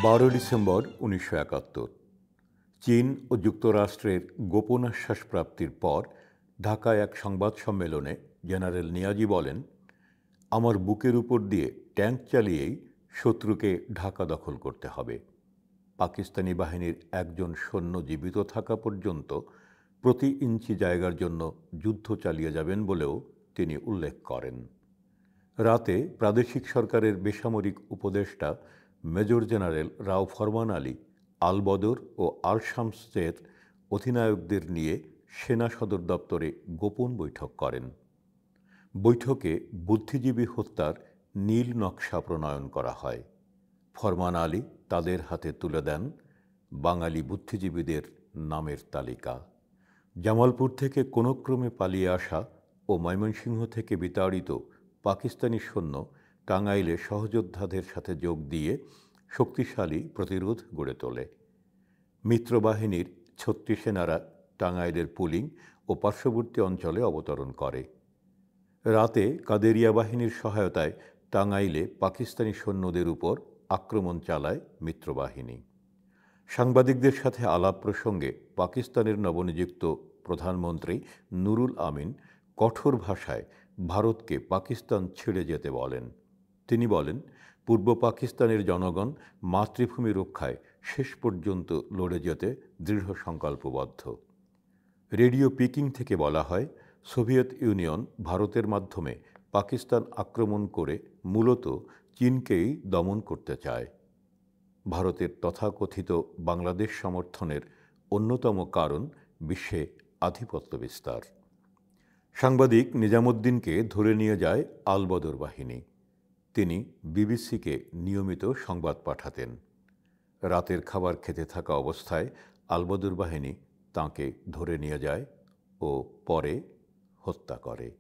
12 December 1971 চীন ও যুক্তরাষ্ট্রের গোপন আশ্বাস প্রাপ্তির পর ঢাকায় এক সংবাদ সম্মেলনে জেনারেল নিয়াজি বলেন, আমার বুকের উপর দিয়ে ট্যাঙ্ক চালিয়েই শত্রুকে ঢাকা দখল করতে হবে। পাকিস্তানি বাহিনীর একজন সৈন্য জীবিত থাকা পর্যন্ত প্রতি ইঞ্চি জায়গার জন্য যুদ্ধ চালিয়ে যাবেন বলেও তিনি উল্লেখ করেন। রাতে প্রাদেশিক সরকারের বেসামরিক উপদেষ্টা মেজর জেনারেল রাও ফরমান আলী আল বদর ও আল শামসের অধিনায়কদের নিয়ে সেনা সদর দপ্তরে গোপন বৈঠক করেন। বৈঠকে বুদ্ধিজীবী হত্যার নীল নকশা প্রণয়ন করা হয়। ফরমান আলী তাদের হাতে তুলে দেন বাঙালি বুদ্ধিজীবীদের নামের তালিকা। জামালপুর থেকে কোনো ক্রমে পালিয়ে আসা ও ময়মনসিংহ থেকে বিতাড়িত পাকিস্তানি সৈন্য টাঙ্গাইলে সহযোদ্ধাদের সাথে যোগ দিয়ে শক্তিশালী প্রতিরোধ গড়ে তোলে। মিত্রবাহিনীর ৩৬ সেনারা টাঙ্গাইলের পুলিং ও পার্শ্ববর্তী অঞ্চলে অবতরণ করে। রাতে কাদেরিয়া বাহিনীর সহায়তায় টাঙ্গাইলে পাকিস্তানি সৈন্যদের উপর আক্রমণ চালায় মিত্রবাহিনী। সাংবাদিকদের সাথে আলাপ প্রসঙ্গে পাকিস্তানের নবনিযুক্ত প্রধানমন্ত্রী নুরুল আমিন কঠোর ভাষায় ভারতকে পাকিস্তান ছেড়ে যেতে বলেন। তিনি বলেন, পূর্ব পাকিস্তানের জনগণ মাতৃভূমি রক্ষায় শেষ পর্যন্ত লড়ে যেতে দৃঢ় সংকল্পবদ্ধ। রেডিও পিকিং থেকে বলা হয়, সোভিয়েত ইউনিয়ন ভারতের মাধ্যমে পাকিস্তান আক্রমণ করে মূলত চীনকেই দমন করতে চায়। ভারতের তথাকথিত বাংলাদেশ সমর্থনের অন্যতম কারণ বিশ্বে আধিপত্য বিস্তার। সাংবাদিক নিজামুদ্দিনকে ধরে নিয়ে যায় আল বদর বাহিনী। তিনি বিবিসিকে নিয়মিত সংবাদ পাঠাতেন। রাতের খাবার খেতে থাকা অবস্থায় আল বদর বাহিনী তাঁকে ধরে নিয়ে যায় ও পরে হত্যা করে।